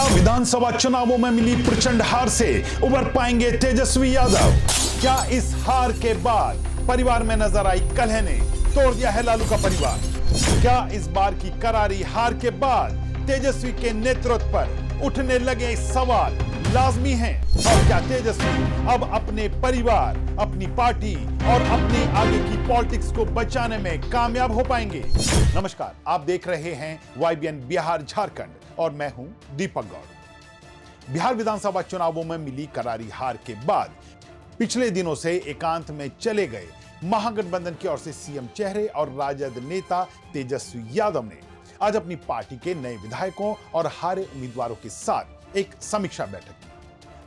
क्या विधानसभा चुनावों में मिली प्रचंड हार से उबर पाएंगे तेजस्वी यादव? क्या इस हार के बाद परिवार में नजर आई कलह ने तोड़ दिया है लालू का परिवार? क्या इस बार की करारी हार के बाद तेजस्वी के नेतृत्व पर उठने लगे सवाल लाजमी हैं? और क्या तेजस्वी अब अपने परिवार, अपनी पार्टी और अपने आगे की पॉलिटिक्स को बचाने में कामयाब हो पाएंगे? नमस्कार, आप देख रहे हैं YBN बिहार झारखंड और मैं हूं दीपक गौड़। बिहार विधानसभा चुनावों में मिली करारी हार के बाद पिछले दिनों से एकांत में चले गए महागठबंधन की ओर से सीएम चेहरे और राजद नेता तेजस्वी यादव ने आज अपनी पार्टी के नए विधायकों और हारे उम्मीदवारों के साथ एक समीक्षा बैठक की।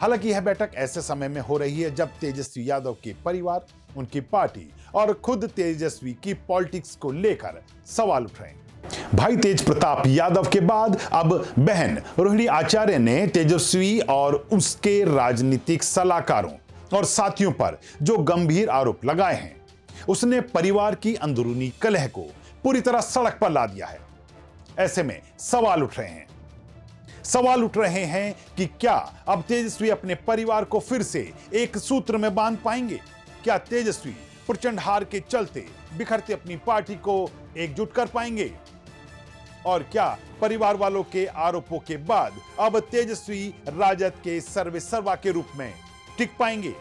हालांकि यह बैठक ऐसे समय में हो रही है जब तेजस्वी यादव के परिवार, उनकी पार्टी और खुद तेजस्वी की पॉलिटिक्स को लेकर सवाल उठ रहे हैं। भाई तेज प्रताप यादव के बाद अब बहन रोहिणी आचार्य ने तेजस्वी और उसके राजनीतिक सलाहकारों और साथियों पर जो गंभीर आरोप लगाए हैं, उसने परिवार की अंदरूनी कलह को पूरी तरह सड़क पर ला दिया है। ऐसे में सवाल उठ रहे हैं कि क्या अब तेजस्वी अपने परिवार को फिर से एक सूत्र में बांध पाएंगे? क्या तेजस्वी प्रचंड हार के चलते बिखरते अपनी पार्टी को एकजुट कर पाएंगे? और क्या परिवार वालों के आरोपों के बाद अब तेजस्वी राजद के सर्वेसर्वा के रूप में टिक पाएंगे?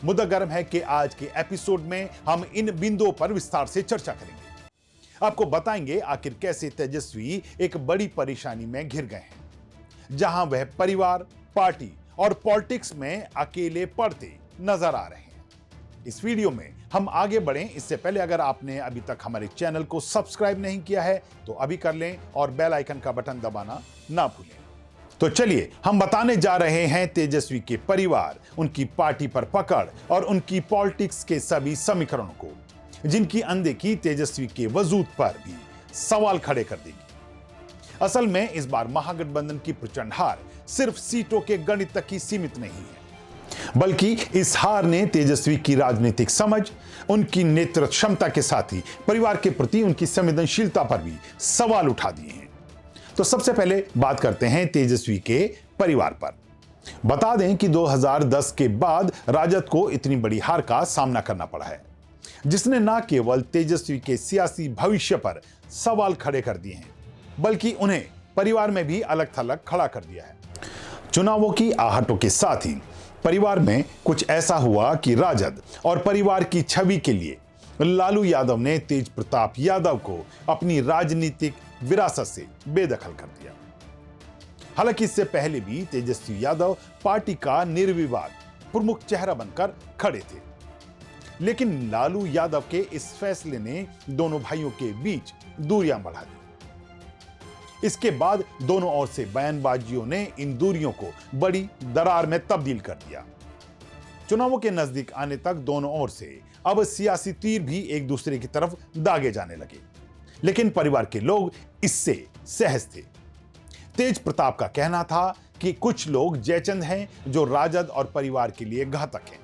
मुद्दा गर्म है कि आज के एपिसोड में हम इन बिंदुओं पर विस्तार से चर्चा करेंगे। आपको बताएंगे आखिर कैसे तेजस्वी एक बड़ी परेशानी में घिर गए हैं, जहां वह परिवार, पार्टी और पॉलिटिक्स में अकेले पड़ते नजर आ रहे हैं। इस वीडियो में हम आगे बढ़ें इससे पहले अगर आपने अभी तक हमारे चैनल को सब्सक्राइब नहीं किया है तो अभी कर लें और बेल आइकन का बटन दबाना ना भूलें। तो चलिए हम बताने जा रहे हैं तेजस्वी के परिवार, उनकी पार्टी पर पकड़ और उनकी पॉलिटिक्स के सभी समीकरणों को, जिनकी अनदेखी तेजस्वी के वजूद पर भी सवाल खड़े कर देगी। असल में इस बार महागठबंधन की प्रचंड हार सिर्फ सीटों के गणित तक ही सीमित नहीं है, बल्कि इस हार ने तेजस्वी की राजनीतिक समझ, उनकी नेतृत्व क्षमता के साथ ही परिवार के प्रति उनकी संवेदनशीलता पर भी सवाल उठा दिए हैं। तो सबसे पहले बात करते हैं तेजस्वी के परिवार पर। बता दें कि 2010 के बाद राजद को इतनी बड़ी हार का सामना करना पड़ा है, जिसने न केवल तेजस्वी के सियासी भविष्य पर सवाल खड़े कर दिए हैं, बल्कि उन्हें परिवार में भी अलग थलग खड़ा कर दिया है। चुनावों की आहटों के साथ ही परिवार में कुछ ऐसा हुआ कि राजद और परिवार की छवि के लिए लालू यादव ने तेज प्रताप यादव को अपनी राजनीतिक विरासत से बेदखल कर दिया। हालांकि इससे पहले भी तेजस्वी यादव पार्टी का निर्विवाद प्रमुख चेहरा बनकर खड़े थे, लेकिन लालू यादव के इस फैसले ने दोनों भाइयों के बीच दूरियां बढ़ा दी। इसके बाद दोनों ओर से बयानबाजियों ने इन दूरियों को बड़ी दरार में तब्दील कर दिया। चुनावों के नजदीक आने तक दोनों ओर से अब सियासी तीर भी एक दूसरे की तरफ दागे जाने लगे, लेकिन परिवार के लोग इससे सहज थे। तेज प्रताप का कहना था कि कुछ लोग जयचंद हैं जो राजद और परिवार के लिए घातक हैं।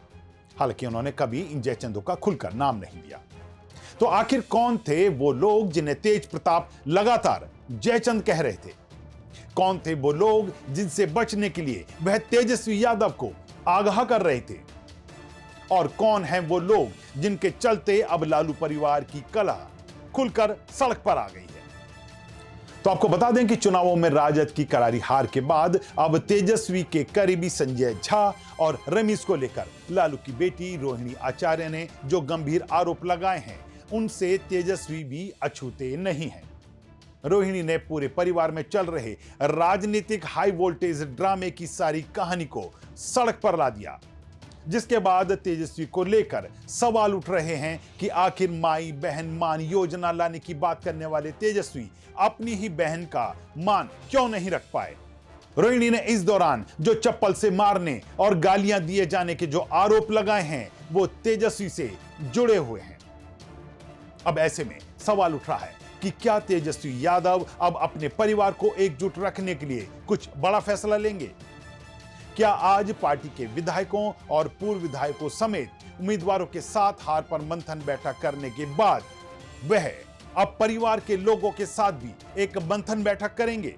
हालांकि उन्होंने कभी इन जयचंदों का खुलकर नाम नहीं लिया। तो आखिर कौन थे वो लोग जिन्हें तेज प्रताप लगातार जयचंद कह रहे थे? कौन थे वो लोग जिनसे बचने के लिए वह तेजस्वी यादव को आगाह कर रहे थे? और कौन हैं वो लोग जिनके चलते अब लालू परिवार की कलह खुलकर सड़क पर आ गई है? तो आपको बता दें कि चुनावों में राजद की करारी हार के बाद अब तेजस्वी के करीबी संजय झा और रमेश को लेकर लालू की बेटी रोहिणी आचार्य ने जो गंभीर आरोप लगाए हैं, उनसे तेजस्वी भी अछूते नहीं हैं। रोहिणी ने पूरे परिवार में चल रहे राजनीतिक हाई वोल्टेज ड्रामे की सारी कहानी को सड़क पर ला दिया, जिसके बाद तेजस्वी को लेकर सवाल उठ रहे हैं कि आखिर माई बहन मान योजना लाने की बात करने वाले तेजस्वी अपनी ही बहन का मान क्यों नहीं रख पाए? रोहिणी ने इस दौरान जो चप्पल से मारने और गालियां दिए जाने के जो आरोप लगाए हैं, वो तेजस्वी से जुड़े हुए हैं। अब ऐसे में सवाल उठ रहा है कि क्या तेजस्वी यादव अब अपने परिवार को एकजुट रखने के लिए कुछ बड़ा फैसला लेंगे? क्या आज पार्टी के विधायकों और पूर्व विधायकों समेत उम्मीदवारों के साथ हार पर मंथन बैठक करने के बाद वह अब परिवार के लोगों के साथ भी एक मंथन बैठक करेंगे?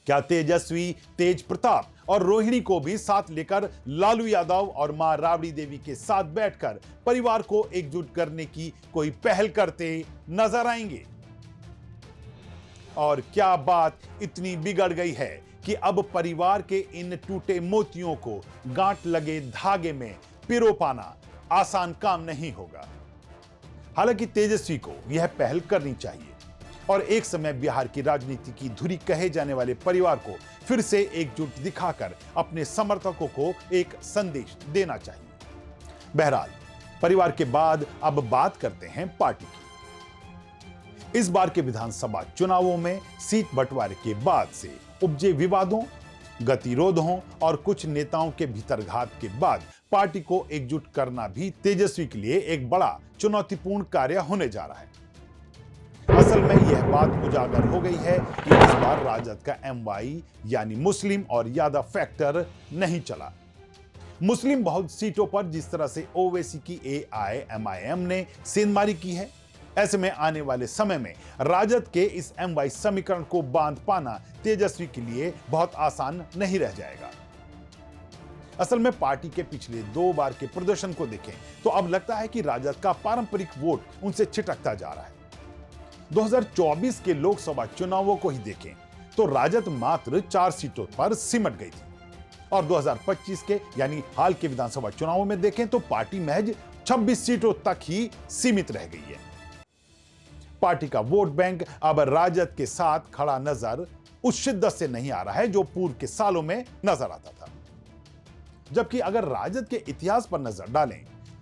क्या तेजस्वी, तेज प्रताप और रोहिणी को भी साथ लेकर लालू यादव और मां राबड़ी देवी के साथ बैठकर परिवार को एकजुट करने की कोई पहल करते नजर आएंगे? और क्या बात इतनी बिगड़ गई है कि अब परिवार के इन टूटे मोतियों को गांठ लगे धागे में पिरो पाना आसान काम नहीं होगा। हालांकि तेजस्वी को यह पहल करनी चाहिए और एक समय बिहार की राजनीति की धुरी कहे जाने वाले परिवार को फिर से एकजुट दिखाकर अपने समर्थकों को एक संदेश देना चाहिए। बहरहाल, परिवार के बाद अब बात करते हैं पार्टी की। इस बार के विधानसभा चुनावों में सीट बंटवारे के बाद से उपजे विवादों, गतिरोधों और कुछ नेताओं के भीतरघात के बाद पार्टी को एकजुट करना भी तेजस्वी के लिए एक बड़ा चुनौतीपूर्ण कार्य होने जा रहा है। असल में यह बात उजागर हो गई है कि इस बार राजद का MY यानी मुस्लिम और यादव फैक्टर नहीं चला। मुस्लिम बहुत सीटों पर जिस तरह से ओवैसी की AIMIM ने सेंधमारी की है, ऐसे में आने वाले समय में राजद के इस MY समीकरण को बांध पाना तेजस्वी के लिए बहुत आसान नहीं रह जाएगा। असल में पार्टी के पिछले 2 बार के प्रदर्शन को देखें तो अब लगता है कि राजद का पारंपरिक वोट उनसे छिटकता जा रहा है। 2024 के लोकसभा चुनावों को ही देखें तो राजद मात्र 4 सीटों पर सिमट गई थी और 2025 के यानी हाल के विधानसभा चुनावों में देखें तो पार्टी महज 26 सीटों तक ही सीमित रह गई है। पार्टी का वोट बैंक अब राजद के साथ खड़ा नजर उस शिद्दत से नहीं आ रहा है जो पूर्व के सालों में नजर आता था। जबकि अगर राजद के इतिहास पर नजर डालें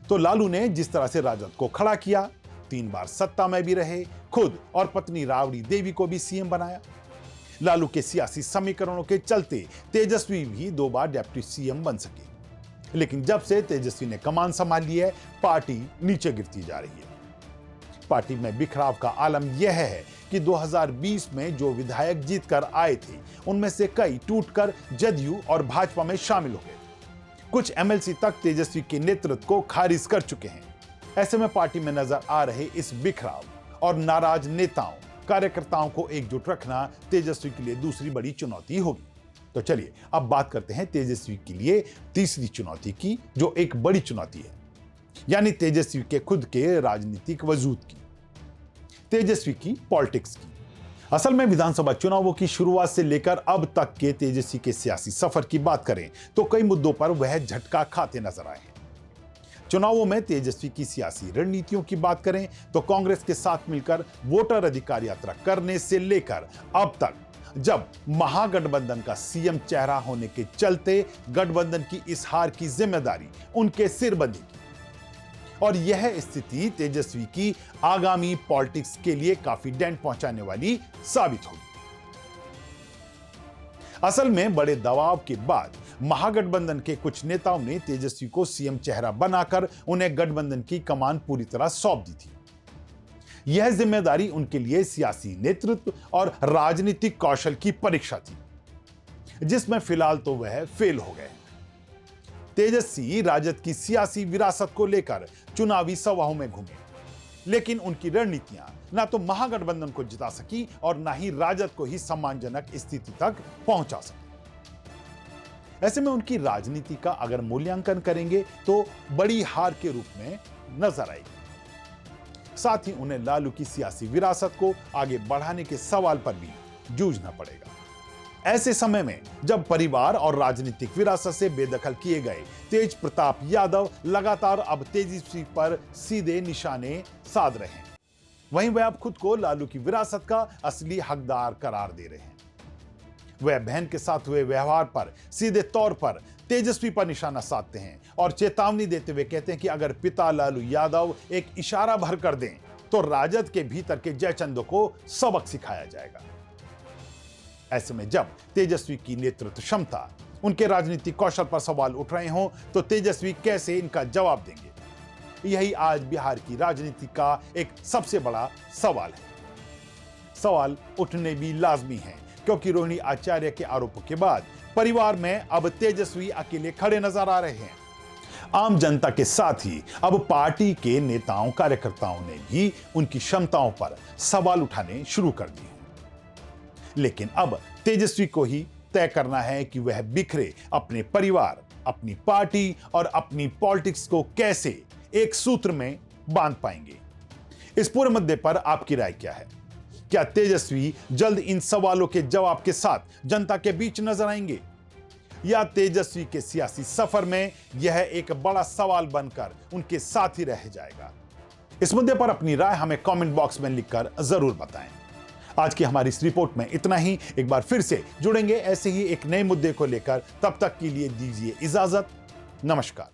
तो लालू ने जिस तरह से राजद को खड़ा किया, 3 बार सत्ता में भी रहे, खुद और पत्नी राबड़ी देवी को भी CM बनाया। लालू के सियासी समीकरणों के चलते तेजस्वी भी 2 बार डिप्टी CM बन सके। लेकिन जब से तेजस्वी ने कमान संभाल ली है, पार्टी नीचे गिरती जा रही है। पार्टी में बिखराव का आलम यह है कि 2020 में जो विधायक जीतकर आए थे, उनमें से कई टूटकर जदयू और भाजपा में शामिल हो गए। कुछ MLC तक तेजस्वी के नेतृत्व को खारिज कर चुके हैं। ऐसे में पार्टी में नजर आ रहे इस बिखराव और नाराज नेताओं, कार्यकर्ताओं को एकजुट रखना तेजस्वी के लिए दूसरी बड़ी चुनौती होगी। तो चलिए अब बात करते हैं तेजस्वी के लिए तीसरी चुनौती की, जो एक बड़ी चुनौती है, यानी तेजस्वी के खुद के राजनीतिक वजूद की, तेजस्वी की पॉलिटिक्स की। असल में विधानसभा चुनावों की शुरुआत से लेकर अब तक के तेजस्वी के सियासी सफर की बात करें तो कई मुद्दों पर वह झटका खाते नजर आए हैं। चुनावों में तेजस्वी की सियासी रणनीतियों की बात करें तो कांग्रेस के साथ मिलकर वोटर अधिकार यात्रा करने से लेकर अब तक, जब महागठबंधन का CM चेहरा होने के चलते गठबंधन की इस हार की जिम्मेदारी उनके सिर बंधी की। और यह स्थिति तेजस्वी की आगामी पॉलिटिक्स के लिए काफी डेंट पहुंचाने वाली साबित होगी। असल में बड़े दबाव के बाद महागठबंधन के कुछ नेताओं ने तेजस्वी को CM चेहरा बनाकर उन्हें गठबंधन की कमान पूरी तरह सौंप दी थी। यह जिम्मेदारी उनके लिए सियासी नेतृत्व और राजनीतिक कौशल की परीक्षा थी, जिसमें फिलहाल तो वह फेल हो गए। तेजस्वी राजद की सियासी विरासत को लेकर चुनावी सभाओं में घूमे, लेकिन उनकी रणनीतियां ना तो महागठबंधन को जिता सकी और ना ही राजद को ही सम्मानजनक स्थिति तक पहुंचा सकी। ऐसे में उनकी राजनीति का अगर मूल्यांकन करेंगे तो बड़ी हार के रूप में नजर आएगी। साथ ही उन्हें लालू की सियासी विरासत को आगे बढ़ाने के सवाल पर भी जूझना पड़ेगा। ऐसे समय में जब परिवार और राजनीतिक विरासत से बेदखल किए गए तेज प्रताप यादव लगातार अब तेजस्वी पर सीधे निशाने साध रहे हैं, वहीं वह अब खुद को लालू की विरासत का असली हकदार करार दे रहे हैं। वह बहन के साथ हुए व्यवहार पर सीधे तौर पर तेजस्वी पर निशाना साधते हैं और चेतावनी देते हुए कहते हैं कि अगर पिता लालू यादव एक इशारा भर कर दें तो राजद के भीतर के जयचंदों को सबक सिखाया जाएगा। ऐसे में जब तेजस्वी की नेतृत्व क्षमता, उनके राजनीतिक कौशल पर सवाल उठ रहे हों तो तेजस्वी कैसे इनका जवाब देंगे? यही आज बिहार की राजनीति का एक सबसे बड़ा सवाल है। सवाल उठने भी लाजमी है क्योंकि रोहिणी आचार्य के आरोपों के बाद परिवार में अब तेजस्वी अकेले खड़े नजर आ रहे हैं। आम जनता के साथ ही अब पार्टी के नेताओं, कार्यकर्ताओं ने भी उनकी क्षमताओं पर सवाल उठाने शुरू कर दिए। लेकिन अब तेजस्वी को ही तय करना है कि वह बिखरे अपने परिवार, अपनी पार्टी और अपनी पॉलिटिक्स को कैसे एक सूत्र में बांध पाएंगे। इस पूरे मुद्दे पर आपकी राय क्या है? क्या तेजस्वी जल्द इन सवालों के जवाब के साथ जनता के बीच नजर आएंगे, या तेजस्वी के सियासी सफर में यह एक बड़ा सवाल बनकर उनके साथ ही रह जाएगा? इस मुद्दे पर अपनी राय हमें कमेंट बॉक्स में लिखकर जरूर बताएं। आज की हमारी इस रिपोर्ट में इतना ही। एक बार फिर से जुड़ेंगे ऐसे ही एक नए मुद्दे को लेकर। तब तक के लिए दीजिए इजाजत। नमस्कार।